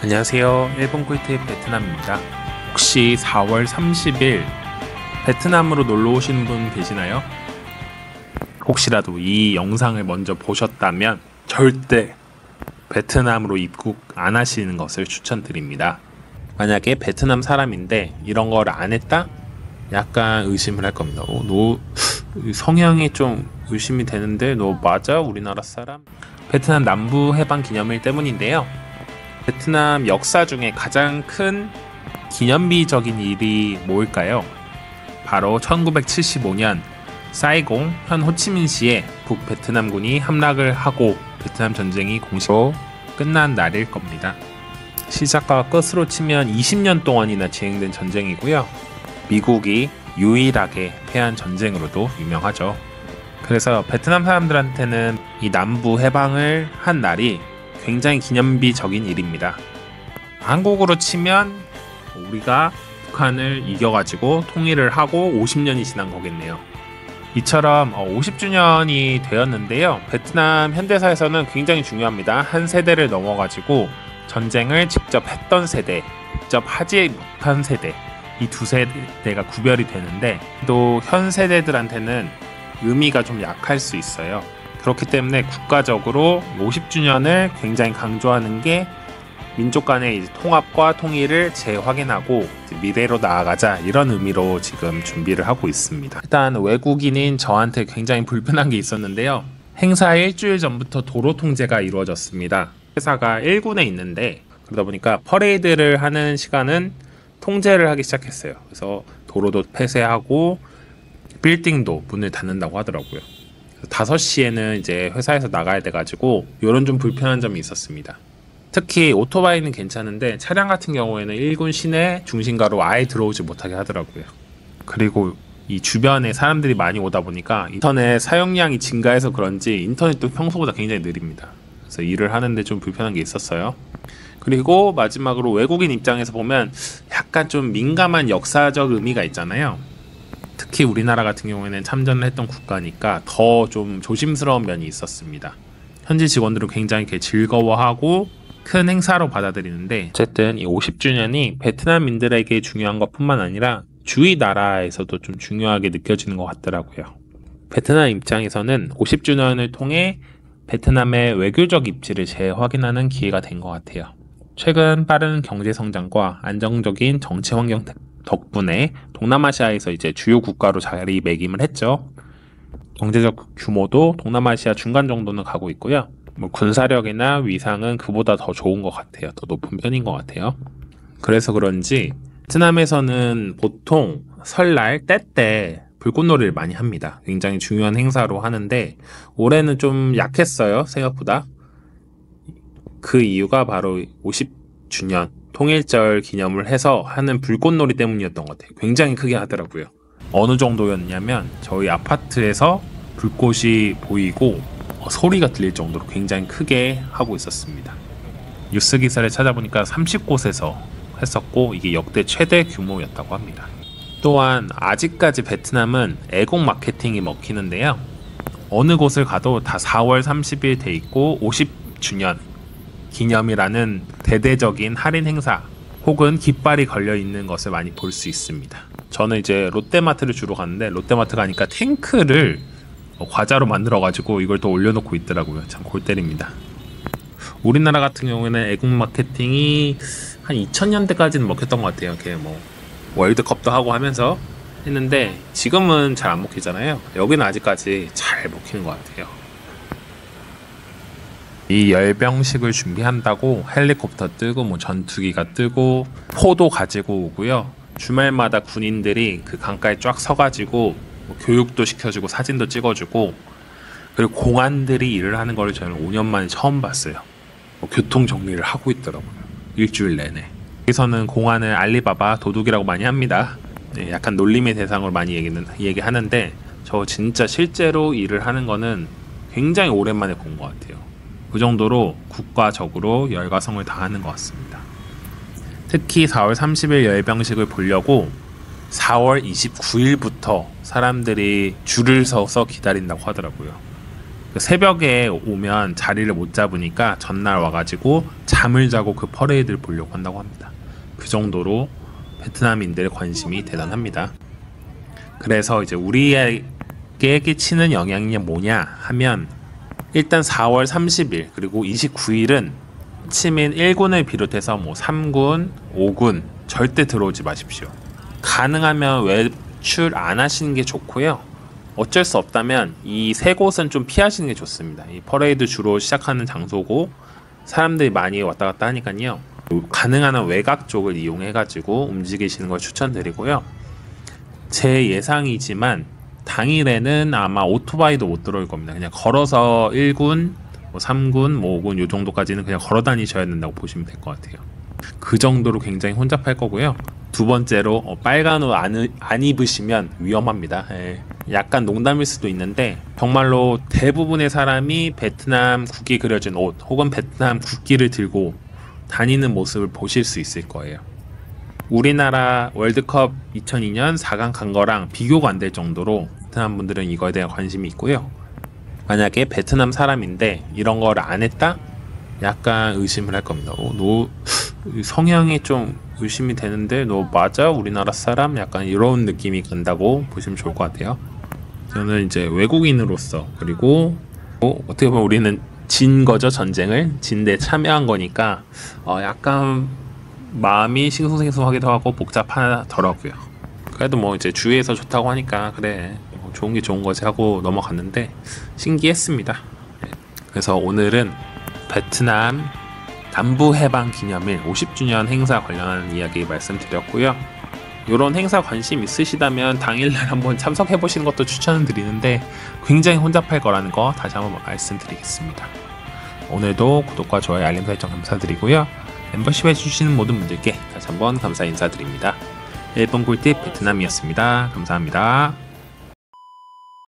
안녕하세요. 일본 꿀팁 베트남입니다. 혹시 4월 30일 베트남으로 놀러 오시는 분 계시나요? 혹시라도 이 영상을 먼저 보셨다면 절대 베트남으로 입국 안 하시는 것을 추천드립니다. 만약에 베트남 사람인데 이런 걸 안 했다? 약간 의심을 할 겁니다. 너 성향이 좀 의심이 되는데 너 맞아? 우리나라 사람? 베트남 남부 해방 기념일 때문인데요. 베트남 역사 중에 가장 큰 기념비적인 일이 뭘까요? 바로 1975년 사이공 현 호치민시에 북베트남군이 함락을 하고 베트남 전쟁이 공식으로 끝난 날일 겁니다. 시작과 끝으로 치면 20년 동안이나 진행된 전쟁이고요. 미국이 유일하게 패한 전쟁으로도 유명하죠. 그래서 베트남 사람들한테는 이 남부 해방을 한 날이 굉장히 기념비적인 일입니다. 한국으로 치면 우리가 북한을 이겨가지고 통일을 하고 50년이 지난 거겠네요. 이처럼 50주년이 되었는데요. 베트남 현대사에서는 굉장히 중요합니다. 한 세대를 넘어가지고 전쟁을 직접 했던 세대, 직접 하지 못한 세대, 이 두 세대가 구별이 되는데 또 현 세대들한테는 의미가 좀 약할 수 있어요. 그렇기 때문에 국가적으로 50주년을 굉장히 강조하는 게 민족 간의 통합과 통일을 재확인하고 미래로 나아가자, 이런 의미로 지금 준비를 하고 있습니다. 일단 외국인인 저한테 굉장히 불편한 게 있었는데요. 행사 일주일 전부터 도로 통제가 이루어졌습니다. 회사가 1군에 있는데 그러다 보니까 퍼레이드를 하는 시간은 통제를 하기 시작했어요. 그래서 도로도 폐쇄하고 빌딩도 문을 닫는다고 하더라고요. 5시에는 이제 회사에서 나가야 돼가지고 이런 좀 불편한 점이 있었습니다. 특히 오토바이는 괜찮은데 차량 같은 경우에는 1군 시내 중심가로 아예 들어오지 못하게 하더라고요. 그리고 이 주변에 사람들이 많이 오다 보니까 인터넷 사용량이 증가해서 그런지 인터넷도 평소보다 굉장히 느립니다. 그래서 일을 하는데 좀 불편한 게 있었어요. 그리고 마지막으로 외국인 입장에서 보면 약간 좀 민감한 역사적 의미가 있잖아요. 특히 우리나라 같은 경우에는 참전을 했던 국가니까 더 좀 조심스러운 면이 있었습니다. 현지 직원들은 굉장히 즐거워하고 큰 행사로 받아들이는데, 어쨌든 이 50주년이 베트남인들에게 중요한 것뿐만 아니라 주위 나라에서도 좀 중요하게 느껴지는 것 같더라고요. 베트남 입장에서는 50주년을 통해 베트남의 외교적 입지를 재확인하는 기회가 된 것 같아요. 최근 빠른 경제 성장과 안정적인 정치 환경 덕분에 동남아시아에서 이제 주요 국가로 자리매김을 했죠. 경제적 규모도 동남아시아 중간 정도는 가고 있고요. 군사력이나 위상은 그보다 더 좋은 것 같아요. 더 높은 편인 것 같아요. 그래서 그런지 베트남에서는 보통 설날 때 불꽃놀이를 많이 합니다. 굉장히 중요한 행사로 하는데 올해는 좀 약했어요, 생각보다. 그 이유가 바로 50주년 통일절 기념을 해서 하는 불꽃놀이 때문이었던 것 같아요. 굉장히 크게 하더라고요. 어느 정도였냐면 저희 아파트에서 불꽃이 보이고 소리가 들릴 정도로 굉장히 크게 하고 있었습니다. 뉴스 기사를 찾아보니까 30곳에서 했었고 이게 역대 최대 규모였다고 합니다. 또한 아직까지 베트남은 애국 마케팅이 먹히는데요. 어느 곳을 가도 다 4월 30일 돼 있고 50주년 기념이라는 대대적인 할인 행사 혹은 깃발이 걸려 있는 것을 많이 볼 수 있습니다. 저는 이제 롯데마트를 주로 갔는데 롯데마트 가니까 탱크를 과자로 만들어 가지고 이걸 또 올려놓고 있더라고요. 참 골 때립니다. 우리나라 같은 경우에는 애국 마케팅이 한 2000년대까지는 먹혔던 것 같아요. 이렇게 월드컵도 하고 하면서 했는데 지금은 잘 안 먹히잖아요. 여기는 아직까지 잘 먹히는 것 같아요. 이 열병식을 준비한다고 헬리콥터 뜨고 전투기가 뜨고 포도 가지고 오고요. 주말마다 군인들이 그 강가에 쫙 서가지고 교육도 시켜주고 사진도 찍어주고, 그리고 공안들이 일을 하는 걸 저는 5년 만에 처음 봤어요. 교통 정리를 하고 있더라고요. 일주일 내내. 여기서는 공안을 알리바바 도둑이라고 많이 합니다. 네, 약간 놀림의 대상으로 많이 얘기하는데 저 진짜 실제로 일을 하는 거는 굉장히 오랜만에 본 것 같아요. 그 정도로 국가적으로 열과성을 다하는 것 같습니다. 특히 4월 30일 열병식을 보려고 4월 29일부터 사람들이 줄을 서서 기다린다고 하더라고요. 새벽에 오면 자리를 못 잡으니까 전날 와가지고 잠을 자고 그 퍼레이드를 보려고 한다고 합니다. 그 정도로 베트남인들의 관심이 대단합니다. 그래서 이제 우리에게 끼치는 영향이 뭐냐 하면, 일단 4월 30일 그리고 29일은 치민 1군을 비롯해서 뭐 3군, 5군 절대 들어오지 마십시오. 가능하면 외출 안 하시는 게 좋고요. 어쩔 수 없다면 이 세 곳은 좀 피하시는 게 좋습니다. 이 퍼레이드 주로 시작하는 장소고 사람들이 많이 왔다 갔다 하니까요. 가능한 한 외곽 쪽을 이용해 가지고 움직이시는 걸 추천드리고요. 제 예상이지만 당일에는 아마 오토바이도 못 들어올 겁니다. 그냥 걸어서 1군, 뭐 3군, 뭐 5군 요 정도까지는 그냥 걸어 다니셔야 된다고 보시면 될 것 같아요. 그 정도로 굉장히 혼잡할 거고요. 두 번째로 빨간 옷 안 입으시면 위험합니다. 약간 농담일 수도 있는데 정말로 대부분의 사람이 베트남 국기 그려진 옷 혹은 베트남 국기를 들고 다니는 모습을 보실 수 있을 거예요. 우리나라 월드컵 2002년 4강 간 거랑 비교가 안 될 정도로 베트남 분들은 이거에 대한 관심이 있고요. 만약에 베트남 사람인데 이런 거를 안 했다? 약간 의심을 할 겁니다. 너 성향이 좀 의심이 되는데 너 맞아? 우리나라 사람? 약간 이런 느낌이 든다고 보시면 좋을 것 같아요. 저는 이제 외국인으로서, 그리고 어떻게 보면 우리는 진 거죠. 전쟁을 진데 참여한 거니까 약간 마음이 싱숭생숭하기도 하고 복잡하더라고요. 그래도 뭐 이제 주위에서 좋다고 하니까 그래 좋은 게 좋은 거지 하고 넘어갔는데 신기했습니다. 그래서 오늘은 베트남 남부해방기념일 50주년 행사 관련한 이야기 말씀드렸고요. 이런 행사 관심 있으시다면 당일날 한번 참석해 보시는 것도 추천을 드리는데 굉장히 혼잡할 거라는 거 다시 한번 말씀드리겠습니다. 오늘도 구독과 좋아요, 알림 설정 감사드리고요. 멤버십 해주시는 모든 분들께 다시 한번 감사 인사드립니다. 일본 꿀팁 베트남이었습니다. 감사합니다.